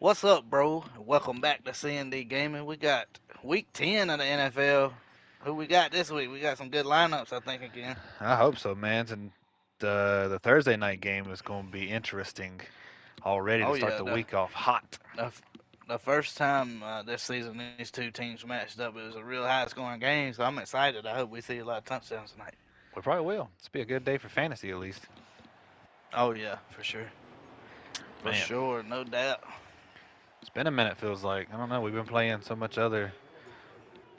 What's up, bro? Welcome back to CND Gaming. We got week 10 of the NFL. Who we got this week? We got some good lineups, I think, again. I hope so, man. And the Thursday night game is going to be interesting already to Oh, start yeah. the The, week off hot. the, the first time this season these two teams matched up, it was a real high scoring game, so I'm excited. I hope we see a lot of touchdowns tonight. We probably will. It's be a good day for fantasy at least. Oh, yeah, for sure. For Man, sure, no doubt. it's been a minute. Feels like I don't know. We've been playing so much other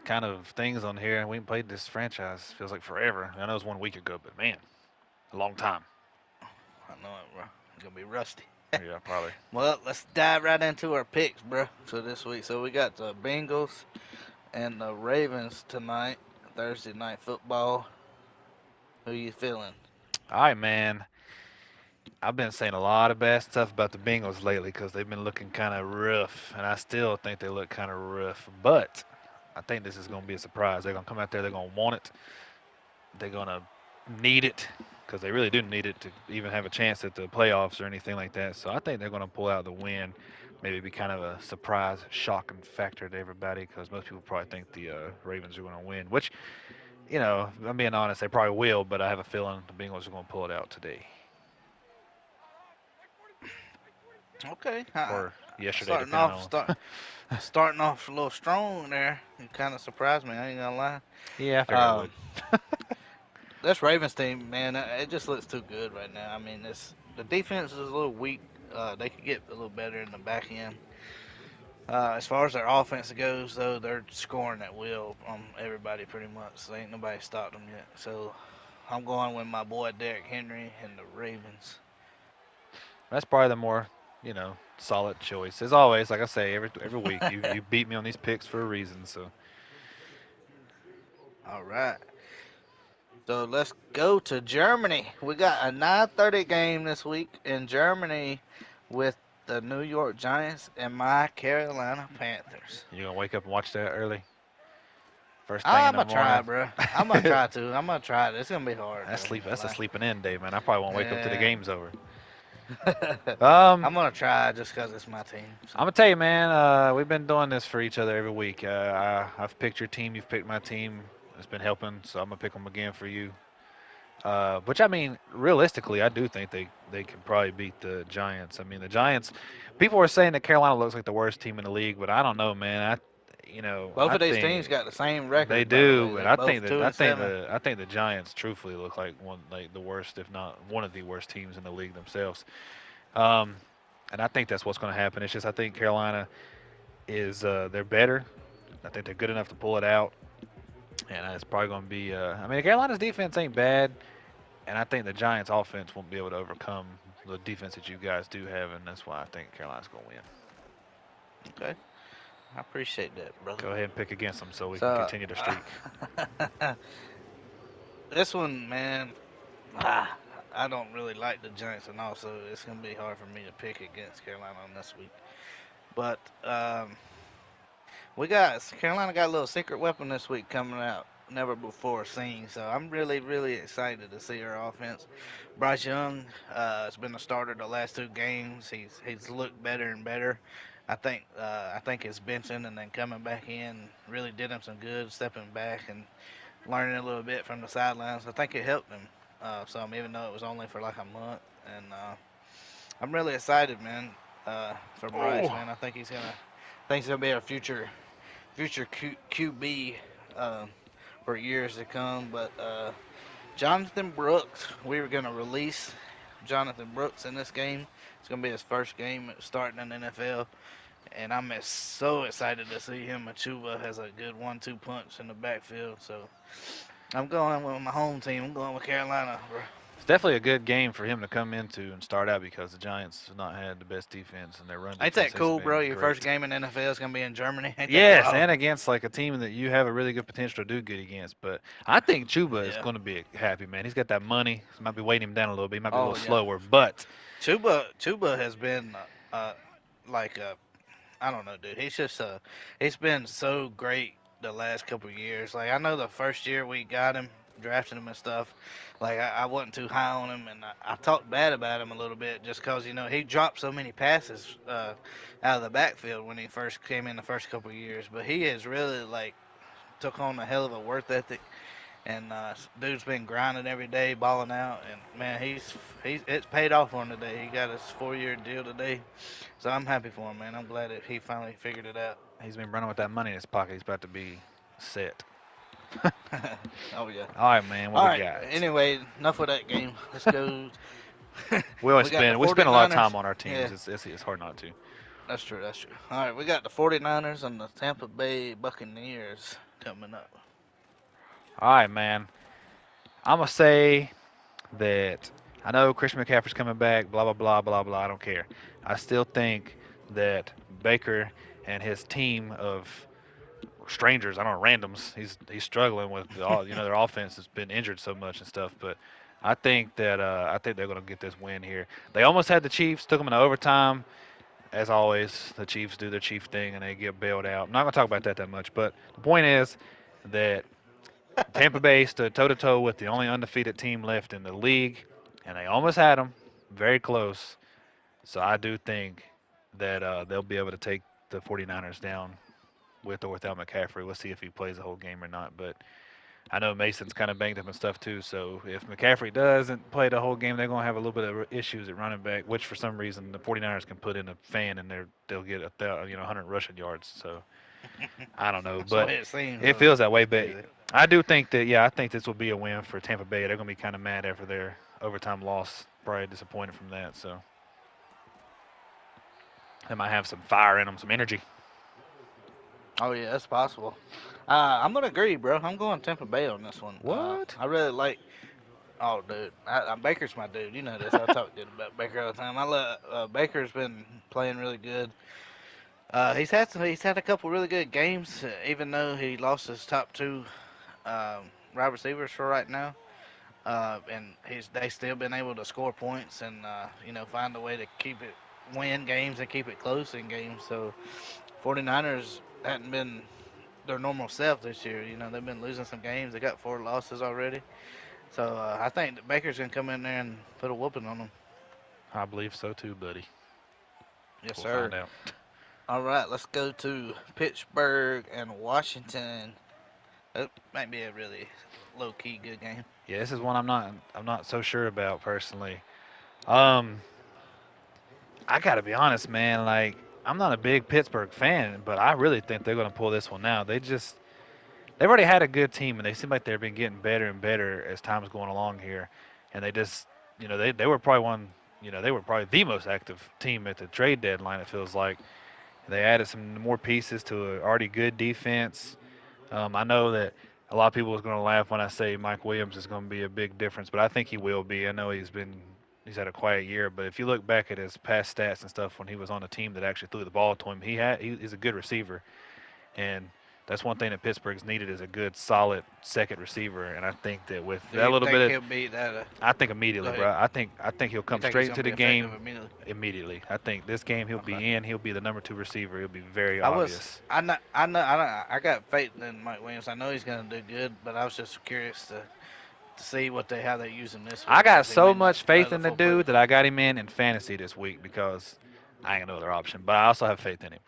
kind of things on here, and we haven't played this franchise. Feels like forever. I know it was 1 week ago, but man, a long time. I know it, bro. It's going to be rusty. Yeah, probably. Well, let's dive right into our picks, bro, for this week. So we got the Bengals and the Ravens tonight, Thursday night football. Who you feeling? All right, man. I've been saying a lot of bad stuff about the Bengals lately because they've been looking kind of rough, and I still think they look kind of rough. But I think this is going to be a surprise. They're going to come out there. They're going to want it. They're going to need it because they really do need it to even have a chance at the playoffs or anything like that. So I think they're going to pull out the win. Maybe be kind of a surprise, shocking factor to everybody because most people probably think the Ravens are going to win, which, I'm being honest, they probably will, but I have a feeling the Bengals are going to pull it out today Okay, or yesterday, starting depending off on. starting off a little strong there. You kind of surprised me. I ain't gonna lie. Yeah, I figured it would. Um, this Ravens team, man, it just looks too good right now. I mean, this the defense is a little weak. They could get a little better in the back end. As far as their offense goes, though, they're scoring at will on everybody pretty much. So ain't nobody stopped them yet. So I'm going with my boy Derrick Henry and the Ravens. That's probably the more, solid choice. As always, like I say, every week you beat me on these picks for a reason. So All right. So let's go to Germany. We got a 9:30 game this week in Germany with the New York Giants and my Carolina Panthers. you gonna wake up and watch that early, first thing in I'm the gonna try, morning. bro. I'm gonna try to. I'm gonna try it. It's gonna be hard That's though. I ain't sleep. gonna That's a lie. sleeping in day, man. I probably won't wake up till the Yeah. game's over. Um, I'm gonna try just cause it's my team. I'm So. gonna tell you, man. We've been doing this for each other every week. I've picked your team. You've picked my team. It's been helping, so I'm gonna pick them again for you. Which I mean, realistically, I do think they could probably beat the Giants. I mean, the Giants. People were saying that Carolina looks like the worst team in the league, but I don't know, man. Both I of these think teams got the same they record, by the way. do, and They I think both that two and seven. I think the Giants truthfully look like the worst, if not one of the worst teams in the league themselves. Um, and I think that's what's going to happen. It's just I think Carolina is they're better. I think they're good enough to pull it out, and it's probably going to be. I mean, Carolina's defense ain't bad. And I think the Giants' offense won't be able to overcome the defense that you guys do have, and that's why I think Carolina's going to win. Okay, I appreciate that, brother. Go ahead and pick against them so we can So continue the streak. this one, man, ah, I don't really like the Giants, and also it's gonna be hard for me to pick against Carolina on this week. But we got Carolina got a little secret weapon this week coming out, never before seen. So I'm really, really excited to see our offense. Bryce Young has been a starter the last two games. He's looked better and better. I think his benching and then coming back in really did him some good, stepping back and learning a little bit from the sidelines. I think it helped him some, even though it was only for like a month. And I'm really excited, man, for Bryce, Oh, man. I think he's gonna be our future QB uh, for years to come. But Jonathan Brooks, we were gonna release Jonathan Brooks in this game. It's gonna be his first game starting in the NFL. And so excited to see him. Machuba has a good 1-2 punch in the backfield. So I'm going with my home team. I'm going with Carolina, bro. it's definitely a good game for him to come into and start out because the Giants have not had the best defense, and their run Ain't defense that hasn't cool, bro? been Your first great. game in NFL is gonna be in Germany. Ain't that Yes, wild? and against like a team that you have a really good potential to do good against. But I think Chuba is Yeah. going to be happy, man. He's got that money. So might be weighing him down a little bit. He might be a little Oh yeah. slower, but Chuba has been like I don't know, dude. He's been so great the last couple of years. Like I know the first year we got him, drafting him and stuff, like I wasn't too high on him, and I talked bad about him a little bit just because he dropped so many passes out of the backfield when he first came in the first couple of years. But he has really like took on a hell of a work ethic, and dude's been grinding every day, balling out, and man, he's it's paid off for him today. He got his 4-year deal today, so I'm happy for him, man. I'm glad that he finally figured it out. He's been running with that money in his pocket. He's about to be set. Oh yeah. All right, man. What All we right. got? Anyway, enough of that game. Let's go. We always We got the spend a lot of 49ers. time on our teams. Yeah, It's hard not to. that's true. That's true. All right, we got the 49ers and the Tampa Bay Buccaneers coming up. All right, man. I'm gonna say that I know Christian McCaffrey's coming back. Blah blah blah blah blah. I don't care. I still think that Baker and his team of strangers, I don't know, randoms. He's struggling with all. Their offense has been injured so much and stuff. But I think they're gonna get this win here. They almost had the Chiefs, took them into overtime. As always, the Chiefs do their Chief thing and they get bailed out. I'm not gonna talk about that much. But the point is that Tampa Bay stood toe to toe with the only undefeated team left in the league, and they almost had them, very close. So I do think that they'll be able to take the 49ers down with or without McCaffrey. We'll see if he plays the whole game or not. But I know Mason's kind of banged up and stuff too. So if McCaffrey doesn't play the whole game, they're going to have a little bit of issues at running back, which for some reason the 49ers can put in a fan and they'll get 100 rushing yards. So I don't know, That's the but way it seems. it feels that way. It's But crazy. I do think that, yeah, I think this will be a win for Tampa Bay. They're going to be kind of mad after their overtime loss, probably disappointed from that. So they might have some fire in them, some energy. Oh yeah, that's possible. I'm gonna agree, bro. I'm going Tampa Bay on this one. What? I really like. Oh, dude, Baker's my dude. You know this. I talk good about Baker all the time. I love Baker's been playing really good. He's had a couple really good games, even though he lost his top two wide receivers for right now. And they still been able to score points and find a way to win games and keep it close in games. So 49ers hadn't been their normal self this year. They've been losing some games. They got 4 losses already. So I think that Baker's gonna come in there and put a whooping on them. I believe so too, buddy. Yes, We'll sir. find out. All right, let's go to Pittsburgh and Washington. That might be a really low key good game. Yeah, this is one I'm not so sure about personally. Um, I gotta be honest, man. Like, I'm not a big Pittsburgh fan, but I really think they're gonna pull this one out. They've already had a good team, and they seem like they've been getting better and better as time's going along here. And they just, they were probably they were probably the most active team at the trade deadline. It feels like they added some more pieces to an already good defense. I know that a lot of people is going to laugh when I say Mike Williams is going to be a big difference, but I think he will be. I know he's had a quiet year, but if you look back at his past stats and stuff when he was on a team that actually threw the ball to him, he's a good receiver, and that's one thing that Pittsburgh's needed is a good, solid second receiver. And I think that with Do that you little think bit of, he'll be that? I think Go immediately, ahead. bro. I think he'll You come think he's straight gonna into be the effective game immediately? immediately. I think this game he'll Okay. be in. He'll be the number two receiver. It'll be very I was obvious. I got faith in Mike Williams. I know he's gonna do good, but I was just curious to see how they use him this I week got because he so may not much play faith the in the full play dude this that week. I got him in fantasy this week because I ain't got no other option. But I also have faith in him.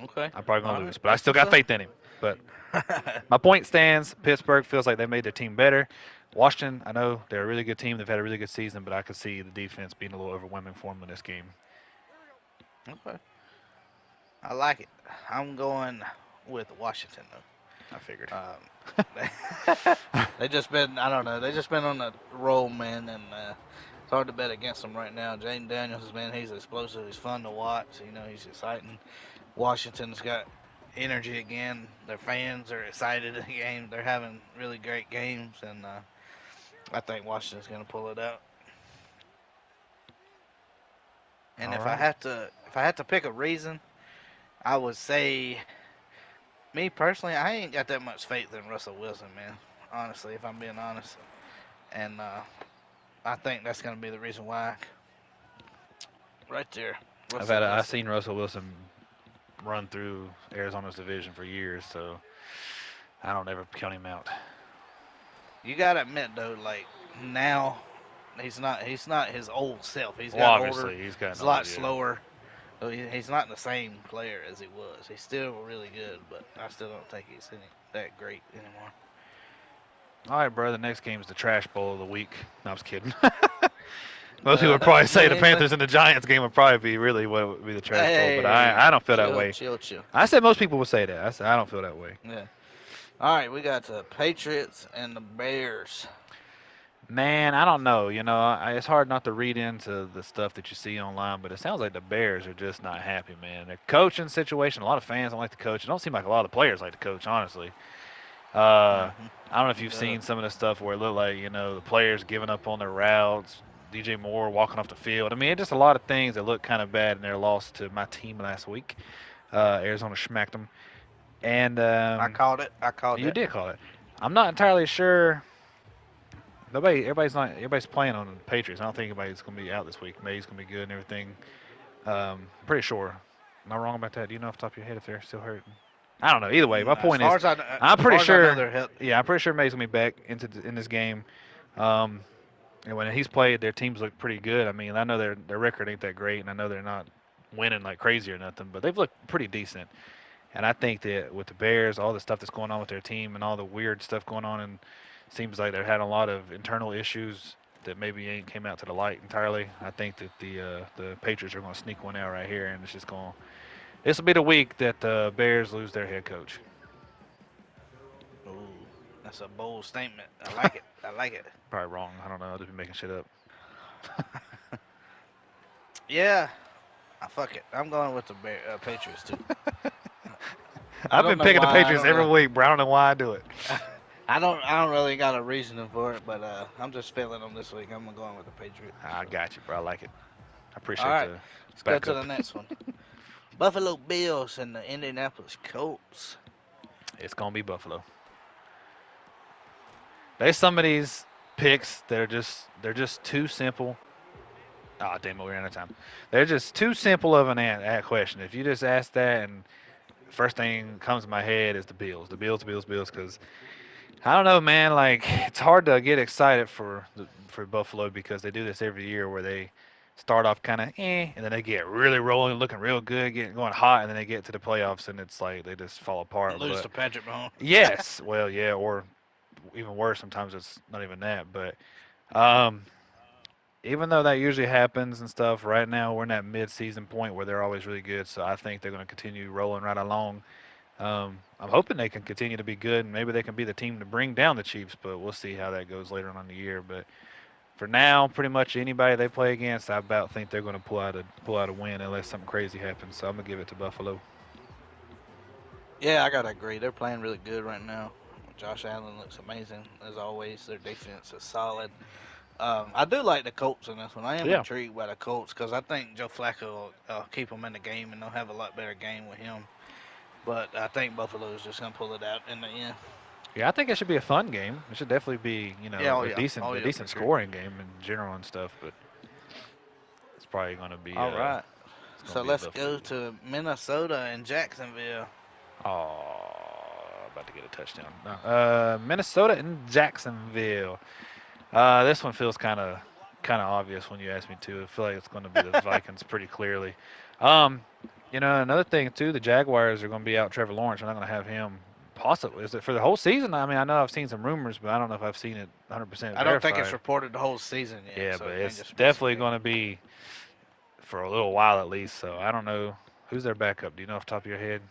Okay. I'm probably All gonna right. lose, but I That's still what's got up. faith in him. But my point stands. Pittsburgh feels like they made their team better. Washington, I know they're a really good team. They've had a really good season, but I could see the defense being a little overwhelming for them in this game. Okay. I like it. I'm going with Washington I figured. though. They just been I don't know. They just been on a roll, man, and it's hard to bet against them right now. Jaden Daniels, man, he's explosive. He's fun to watch. He's exciting. Washington's got energy again. Their fans are excited in the game. They're having really great games, and I think Washington's going to pull it out. And All right. if I had to pick a reason, I would say me personally, I ain't got that much faith in Russell Wilson, man. Honestly, if I'm being honest, and I think that's going to be the reason why. Right there, Russell I've Wilson. seen Russell Wilson run through Arizona's division for years, so I don't ever count him out. you gotta admit though, like now he's not his old self. He's Well, got older. obviously he's gotten He's a older. lot Yeah. slower. So he's not the same player as he was. He's still really good, but I still don't think he's that great anymore. All right, bro. The next game is the trash bowl of the week. No, I'm just kidding. Most people would probably New say the England. Panthers and the Giants game would probably be really what would be the trash bowl, but I Hey, don't feel that chill, way. chill, chill. I said most people would say that. I said I don't feel that way. Yeah. All right, we got the Patriots and the Bears. Man, I don't know. It's hard not to read into the stuff that you see online, but it sounds like the Bears are just not happy, man. Their coaching situation, a lot of fans don't like the coach. It don't seem like a lot of players like the coach, honestly. Uh, Hmm. I don't know if It you've does. seen some of the stuff where it looked like, the players giving up on their routes, DJ Moore walking off the field. I mean, it's just a lot of things that look kind of bad in their loss to my team last week. Arizona smacked them. And I called it. I called you it. did call it. I'm not entirely sure. Everybody's playing on the Patriots. I don't think anybody's going to be out this week. May's going to be good and everything. Pretty sure. Am I wrong about that? Do you know off the top of your head if they're still hurting? I don't know. Either way, my As point far is, as I I'm as pretty far as I know, sure. they're healthy. Yeah, I'm pretty sure May's gonna be back in this game. Um, and when he's played, their teams look pretty good. I mean, I know their record ain't that great, and I know they're not winning like crazy or nothing, but they've looked pretty decent. And I think that with the Bears, all the stuff that's going on with their team and all the weird stuff going on, and seems like they're having a lot of internal issues that maybe ain't came out to the light entirely. I think that the Patriots are going to sneak one out right here, and it's just going. This will be the week that the Bears lose their head coach. Ooh, that's a bold statement. I like it. I like it. Probably wrong. I don't know. I'll just be making shit up. Yeah, fuck it. I'm going with the Patriots too. I I've don't been know picking the why. I Patriots don't every really. week, bro. I don't know why I do it. I don't really got a reasoning for it, but I'm just feeling them this week. I'm going with the Patriots. I So. got you, bro. I like it. I All appreciate right, the let's go to the backup. next one. Buffalo Bills and the Indianapolis Colts. It's gonna be Buffalo. There's some of these picks that are they're just too simple. Ah, damn it, we're out of time. They're just too simple of an question. If you just ask that, and first thing comes to my head is the Bills, the Bills, because I don't know, man. Like it's hard to get excited for Buffalo because they do this every year where they start off kind of and then they get really rolling, looking real good, getting going hot, and then they get to the playoffs and it's like they just fall apart. Lose But to Patrick Mahomes. yes, well, yeah, or even worse, sometimes it's not even that. But um, even though that usually happens and stuff, right now we're in that mid-season point where they're always really good. So I think they're going to continue rolling right along. I'm hoping they can continue to be good, and maybe they can be the team to bring down the Chiefs. But we'll see how that goes later on in the year. But for now, pretty much anybody they play against, I about think they're going to pull out a win unless something crazy happens. So I'm gonna give it to Buffalo. Yeah, I gotta agree. They're playing really good right now. Josh Allen looks amazing as always. Their defense is solid. I do like the Colts in this one. I am Yeah, intrigued by the Colts because I think Joe Flacco will keep them in the game and they'll have a lot better game with him. But I think Buffalo is just gonna pull it out in the end. yeah, I think it should be a fun game. It should definitely be Yeah, oh a yeah, decent oh a yeah, for decent sure. scoring game in general and stuff. But it's probably going to be All right, so a let's Buffalo go game. to Minnesota and Jacksonville. Oh, about to get a touchdown. No. Minnesota and Jacksonville. This one feels kind of obvious when you ask me to. I feel like it's going to be the Vikings pretty clearly. Um, another thing too, the Jaguars are going to be out Trevor Lawrence. We're not going to have him. Possibly is it for the whole season? I mean, I know I've seen some rumors, but I don't know if I've seen it 100% I don't think it's verified. reported the whole season yet, Yeah, so but it may it's just be some definitely game. going to be for a little while at least. So I don't know who's their backup. Do you know off the top of your head?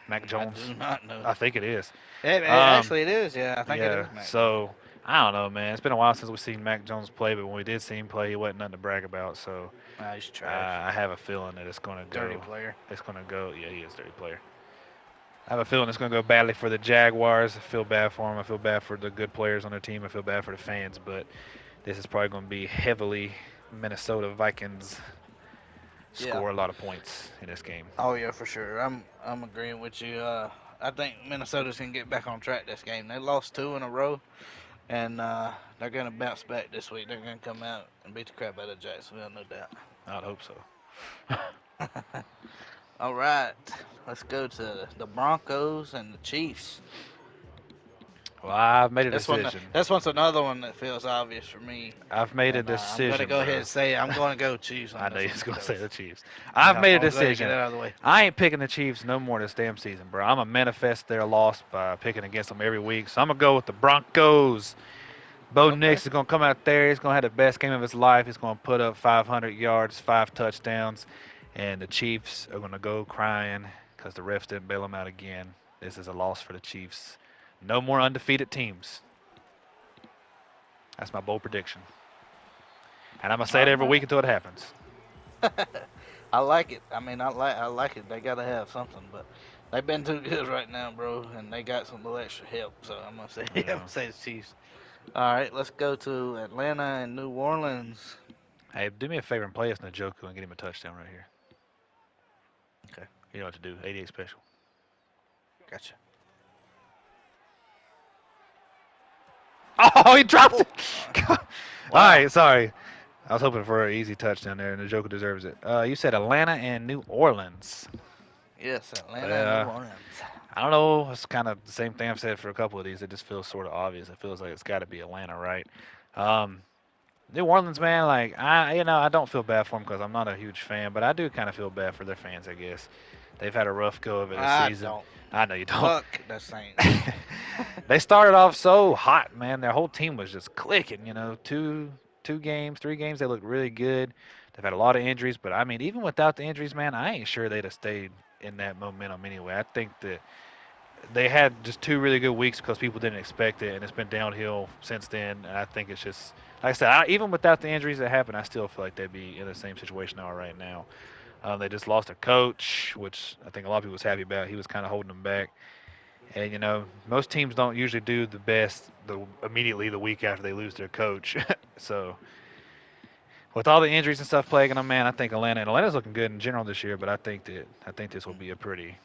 Mac I Jones. do not know. I think it is. Um, Actually, it is. Yeah, I think it yeah. is Mac Jones. So I don't know, man. It's been a while since we've seen Mac Jones play, but when we did see him play, he wasn't nothing to brag about. So He's trash. I have a feeling that it's going to Dirty go. player. It's going to go. Yeah, he is a dirty player. I have a feeling it's going to go badly for the Jaguars. I feel bad for them. I feel bad for the good players on their team. I feel bad for the fans, but this is probably going to be heavily Minnesota Vikings Yeah. score a lot of points in this game. Oh yeah, for sure. I'm agreeing with you. I think Minnesota's gonna get back on track this game. They lost two in a row, and they're gonna bounce back this week. They're gonna come out and beat the crap out of Jacksonville, no doubt. I'd hope so. All right, let's go to the Broncos and the Chiefs. Well, I've made a This one, decision. this one's another one that feels obvious for me, I've made a and I'm gonna decision, go ahead bro. and say I'm gonna go Chiefs I on know this you're one going to say because the Chiefs. I've yeah, made a I'll go ahead and get decision. that out of the way. I ain't picking the Chiefs no more this damn season, bro. I'm going to manifest their loss by picking against them every week. So I'm going to go with the Broncos. Bo Okay. Nix is going to come out there. He's going to have the best game of his life. He's going to put up 500 yards, 5 touchdowns. And the Chiefs are going to go crying because the refs didn't bail them out again. This is a loss for the Chiefs. No more undefeated teams. That's my bold prediction. And I'm going to say it All every week right. until it happens. I like it. I mean, I like it. They gotta have something, but they've been too good right now, bro, and they got some little extra help. So I'm gonna say I'm Yeah. gonna say the Chiefs. All right, let's go to Atlanta and New Orleans. Hey, do me a favor and play us Njoku and get him a touchdown right here. Okay, You know what to do. 88 special. gotcha. Oh, he dropped Oh, it. uh, All wow. right, sorry. I was hoping for an easy touchdown there, and Njoku deserves it. You said Atlanta and New Orleans. Yes, Atlanta and New Uh, Orleans. I don't know. It's kind of the same thing I've said for a couple of these. It just feels sort of obvious. It feels like it's got to be Atlanta, right? Um, New Orleans, man, like I don't feel bad for them because I'm not a huge fan, but I do kind of feel bad for their fans, I guess. They've had a rough go of it this I season. don't. I know you don't. Fuck the Saints. They started off so hot, man. Their whole team was just clicking. Two games, 3 games, they looked really good. They've had a lot of injuries, but I mean, even without the injuries, man, I ain't sure they'd have stayed in that momentum anyway. I think that they had just 2 really good weeks because people didn't expect it, and it's been downhill since then. And I think it's just, like I said, even without the injuries that happened, I still feel like they'd be in the same situation they are right now. They just lost their coach, which I think a lot of people was happy about. He was kind of holding them back. And most teams don't usually do the best immediately the week after they lose their coach. So with all the injuries and stuff plaguing them, man, I think Atlanta's looking good in general this year. But I think this will be a pretty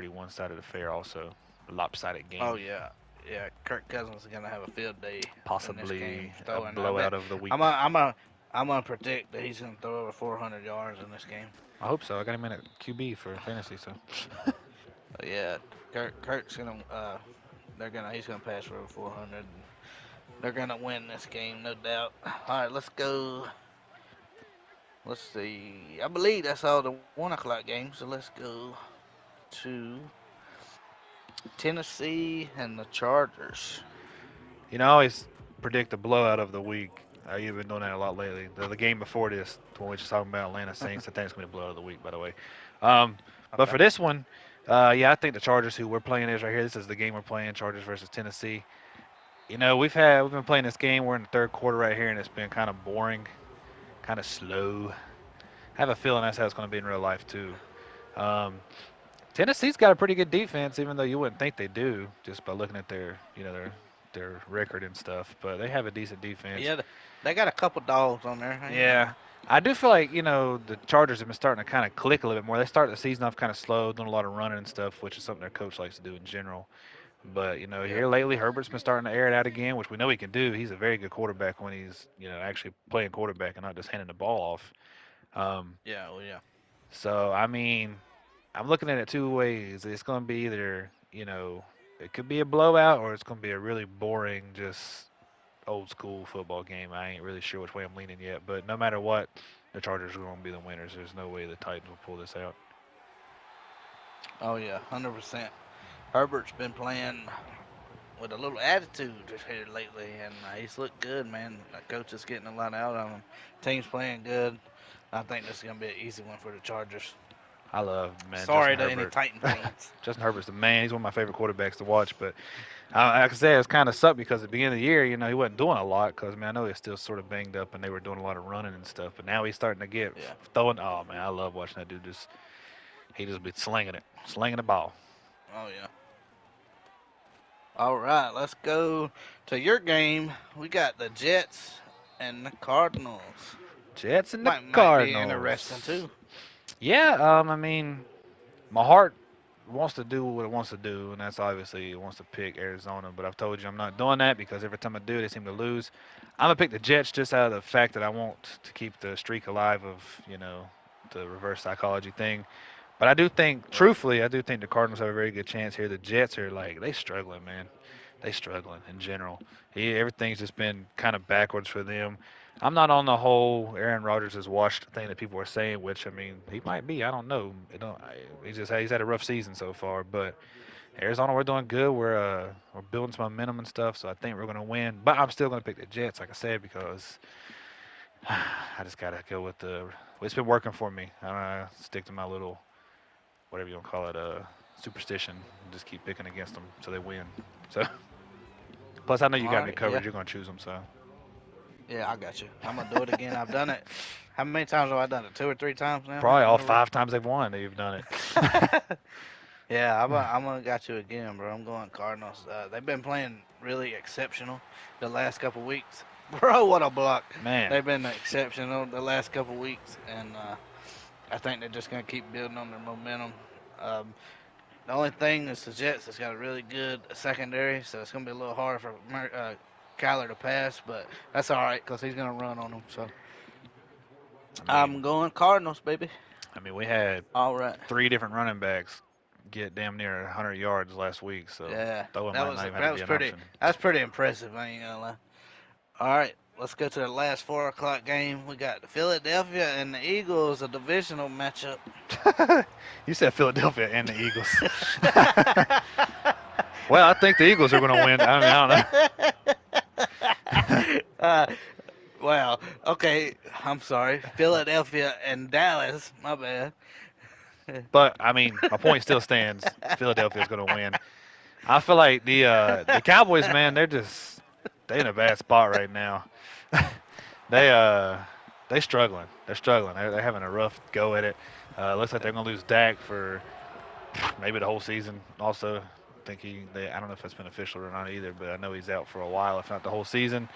one-sided affair. Also, a lopsided Oh game, yeah, yeah. Kirk Cousins is gonna have a field day in this game possibly a throwing. I bet. blowout of the I'm week. a, I'm a, I'm gonna predict that he's gonna throw over 400 yards in this game. I hope so. I got him in at QB for fantasy, so But yeah, Kirk's gonna. He's gonna pass for over 400. And they're gonna win this game, no doubt. All right, let's go. Let's see. I believe that's all the 1 o'clock games. So let's go to Tennessee and the Chargers. I always predict a blowout of the week. I've been doing that a lot lately. The game before this, when we were just talking about Atlanta Saints, I think it's gonna be a blowout of the week, by the way. Um, but Okay. for this one, yeah, I think the Chargers, who we're playing, is right here. This is the game we're playing: Chargers versus Tennessee. We've been playing this game. We're in the third quarter right here, and it's been kind of boring, kind of slow. I have a feeling that's how it's going to be in real life too. Um, Tennessee's got a pretty good defense, even though you wouldn't think they do, just by looking at their record and stuff. But they have a decent defense. Yeah, they got a couple dogs on there. Yeah, I do feel like the Chargers have been starting to kind of click a little bit more. They started the season off kind of slow, doing a lot of running and stuff, which is something their coach likes to do in general. But Yeah, here lately, Herbert's been starting to air it out again, which we know he can do. He's a very good quarterback when he's actually playing quarterback and not just handing the ball off. Um, yeah, well, yeah. so I mean, I'm looking at it 2 ways. It's going to be either it could be a blowout or it's going to be a really boring, just old school football game. I ain't really sure which way I'm leaning yet, but no matter what, the Chargers are going to be the winners. There's no way the Titans will pull this out. Oh yeah, 100%. Herbert's been playing with a little attitude here lately, and he's looked good, man. The coach is getting a lot out of him. Team's playing good. I think this is gonna be an easy one for the Chargers. I love man Sorry Justin to any Herbert. Titan fans. Justin Herbert's the man. He's one of my favorite quarterbacks to watch. But like I said, it's kind of sucked because at the beginning of the year, he wasn't doing a lot. Because I know he's still sort of banged up, and they were doing a lot of running and stuff. But now he's starting to get Yeah. throwing. Oh man, I love watching that dude. He just be slinging it, slinging the ball. Oh yeah. All right, let's go to your game. We got the Jets and the Cardinals. Jets and the Might be interesting Cardinals. too. Yeah, I mean, my heart wants to do what it wants to do, and that's obviously it wants to pick Arizona. But I've told you I'm not doing that because every time I do, they seem to lose. I'm gonna pick the Jets just out of the fact that I want to keep the streak alive of the reverse psychology thing. But I do think, Right. truthfully, I do think the Cardinals have a very good chance here. The Jets are like they struggling, man. they struggling in general. Everything's just been kind of backwards for them. I'm not on the whole Aaron Rodgers is washed thing that people are saying, which I mean he might be. I don't know. He's had a rough season so far, but Arizona we're doing good. We're building some momentum and stuff, so I think we're gonna win. But I'm still gonna pick the Jets, like I said, because I just gotta go with the. It's been working for me. I'm gonna stick to my little whatever you want to call it, superstition. And just keep picking against them so they win. So plus I know you All got me right, yeah, covered. You're gonna choose them, so yeah, I got you. I'm gonna do it again. I've done it. How many times have I done it? 2 or 3 times now probably in all a row. 5 times they've won, they've done it. Yeah, I'm gonna got you again, bro. I'm going Cardinals. They've been playing really exceptional the last couple weeks. Bro, what a block! Man, They've been exceptional the last couple weeks, and I think they're just gonna keep building on their momentum. Um, the only thing is the Jets has got a really good secondary, so it's gonna be a little hard for Kyler to pass, but that's all right because he's gonna run on them. So I mean, I'm going Cardinals, baby. we had All right. 3 different running backs get damn near 100 yards last week, so Yeah, throwing that might was not even have to that be was an pretty. option. That's pretty impressive. I ain't gonna lie. All right, let's go to the last 4 o'clock game. We got Philadelphia and the Eagles, a divisional matchup. You said Philadelphia and the Eagles. Well, I think the Eagles are going to win. I mean, I don't know. uh, well, okay. I'm sorry. Philadelphia and Dallas. My bad. But I mean, my point still stands. Philadelphia is going to win. I feel like the Cowboys, man, they in a bad spot right now. they uh they struggling. They're struggling. They're having a rough go at it. Looks like they're going to lose Dak for maybe the whole season. Also, I don't know if that's been official or not either, but I know he's out for a while, if not the whole season.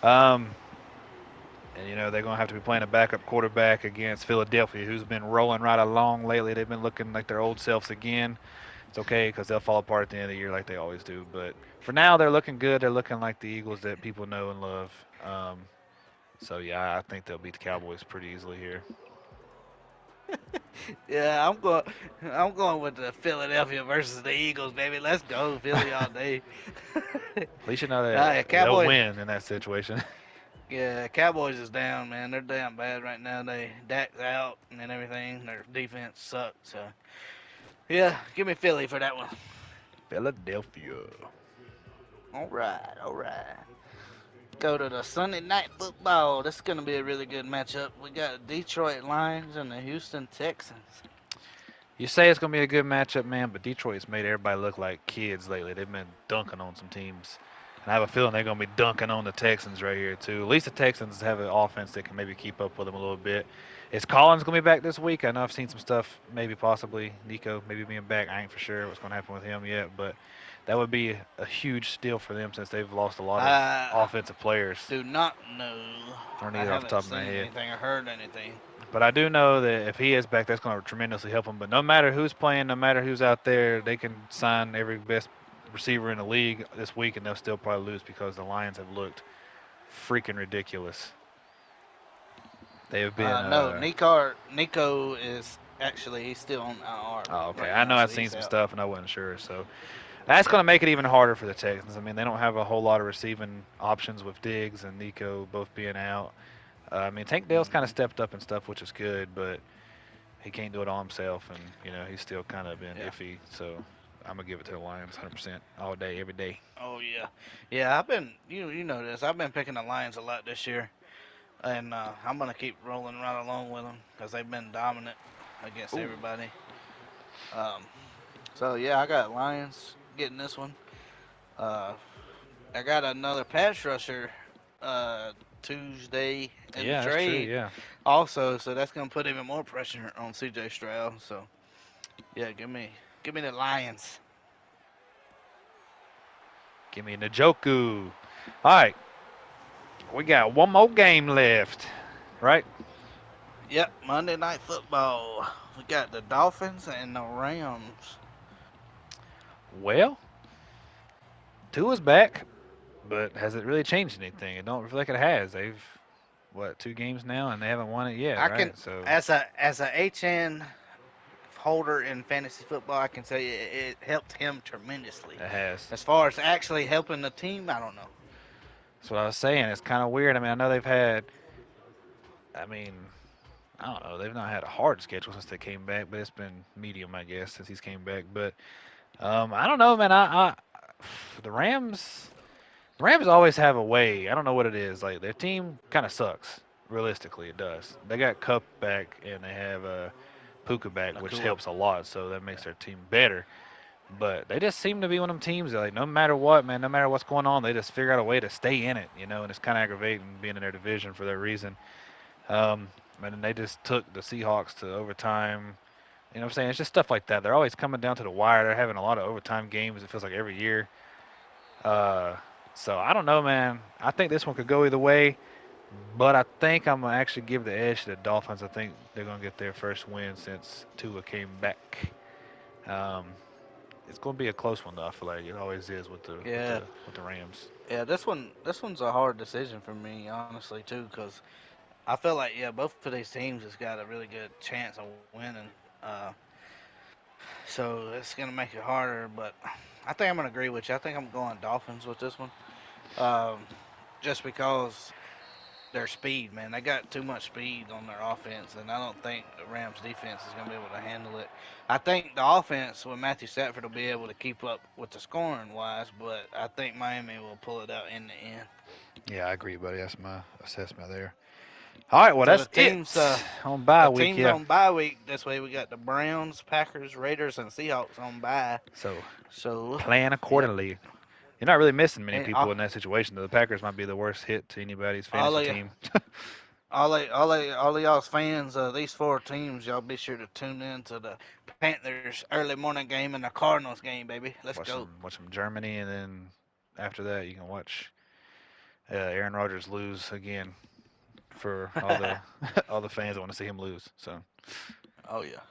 Um, and they're going to have to be playing a backup quarterback against Philadelphia, who's been rolling right along lately. They've been looking like their old selves again. It's okay because they'll fall apart at the end of the year like they always do. But for now, they're looking good. They're looking like the Eagles that people know and love. So yeah, I think they'll beat the Cowboys pretty easily here. Yeah, I'm going with the Philadelphia versus the Eagles, baby. Let's go Philly all day. At least you know Yeah, that they'll Cowboys. win in that situation. Yeah, Cowboys is down, man. They're down bad right now. Dak's out and everything. Their defense sucks. So yeah, give me Philly for that one. Philadelphia. All right, all right. Go to the Sunday night football. This is gonna be a really good matchup. We got Detroit Lions and the Houston Texans. You say it's gonna be a good matchup, man, but Detroit's made everybody look like kids lately. They've been dunking on some teams, and I have a feeling they're gonna be dunking on the Texans right here too. At least the Texans have an offense that can maybe keep up with them a little bit. Is Collins gonna be back this week? I know I've seen some stuff, maybe possibly Nico maybe being back. I ain't for sure what's gonna happen with him yet, but that would be a huge steal for them since they've lost a lot of I offensive players. do not know. I don't I either off the haven't top of my seen head. anything or heard anything. But I do know that if he is back, that's going to tremendously help him. But no matter who's playing, no matter who's out there, they can sign every best receiver in the league this week, and they'll still probably lose because the Lions have looked freaking ridiculous. They have been. No, Nico is actually he's still on IR Oh, okay. right I now, know so I'd seen he's some out. stuff, and I wasn't sure. So that's going to make it even harder for the Texans. I mean, they don't have a whole lot of receiving options with Diggs and Nico both being out. I mean, Tank Dale's kind of Hmm. stepped up and stuff, which is good, but he can't do it all himself, and he's still kind of been Yeah. iffy. So I'm gonna give it to the Lions 100% all day, every day. Oh yeah, yeah. I've been you know this. I've been picking the Lions a lot this year, and I'm gonna keep rolling right along with them because they've been dominant against Ooh, everybody. Um, so yeah, I got Lions getting this one. Uh, I got another pass rusher uh, Tuesday in the yeah, that's true. trade Yeah, also, so that's gonna put even more pressure on CJ Stroud. So yeah, give me the Lions. give me Njoku. All right, we got one more game left, right? Yep, Monday Night Football. We got the Dolphins and the Rams. Well, Tua's back, but has it really changed anything? It don't feel like it has. They've what 2 games now, and they haven't won it yet, I can right? So as a HN holder in fantasy football, I can say it helped him tremendously. It has. As far as actually helping the team, I don't know. That's what I was saying. It's kind of weird. I mean, I know they've had. I mean, I don't know. They've not had a hard schedule since they came back, but it's been medium, I guess, since he's came back. But I don't know, man. The Rams. The Rams always have a way. I don't know what it is. Like their team kind of sucks. Realistically, it does. They got Cup back and they have Puka back, which Nakua. helps a lot. So that makes their team better. But they just seem to be one of them teams that, like, no matter what, man, no matter what's going on, they just figure out a way to stay in it, and it's kind of aggravating being in their division for that reason. Um, and then they just took the Seahawks to overtime. You know what I'm saying? It's just stuff like that. They're always coming down to the wire. They're having a lot of overtime games. It feels like every year. Uh, so I don't know, man. I think this one could go either way, but I think I'm gonna actually give the edge to the Dolphins. I think they're gonna get their first win since Tua came back. Um, it's gonna be a close one though. I feel like it always is with the with Yeah, the with the Rams. yeah. This one's a hard decision for me, honestly, too, because I feel like both of these teams has got a really good chance of winning. Uh, so it's gonna make it harder, but I think I'm gonna agree with you. I think I'm going Dolphins with this one. Um, just because their speed, man. They got too much speed on their offense, and I don't think the Rams defense is going to be able to handle it. I think the offense with Matthew Stafford will be able to keep up with the scoring wise, but I think Miami will pull it out in the end. Yeah, I agree, buddy. That's my assessment there. All right, well So the that's teams, it on bye the week. teams Yeah. on bye week this way we got the Browns, Packers, Raiders, and Seahawks on bye. So So plan yep, accordingly. You're not really missing many and people in that situation. Though. The Packers might be the worst hit to anybody's all fantasy of team. all of y'all's fans of these four teams, y'all be sure to tune in to the Panthers early morning game and the Cardinals game, baby. Let's watch go. some Germany, and then after that you can watch Aaron Rodgers lose again for all the all the fans that want to see him lose. So Oh yeah,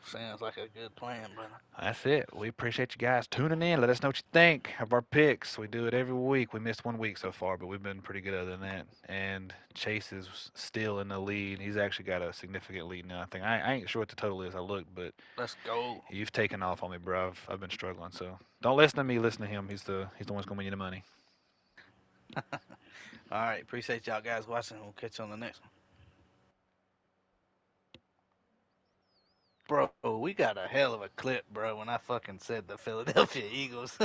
sounds like a good plan, brother. that's it. We appreciate you guys tuning in. Let us know what you think of our picks. We do it every week. We missed 1 week so far, but we've been pretty good other than that. And Chase is still in the lead. He's actually got a significant lead now. I think I ain't sure what the total is. I looked, but Let's go. you've taken off on me, bro. I've been struggling. So don't listen to me. Listen to him. He's the one who's gonna win you the money. All right, appreciate y'all guys watching. We'll catch you on the next one, bro. We got a hell of a clip, bro. When I fucking said the Philadelphia Eagles.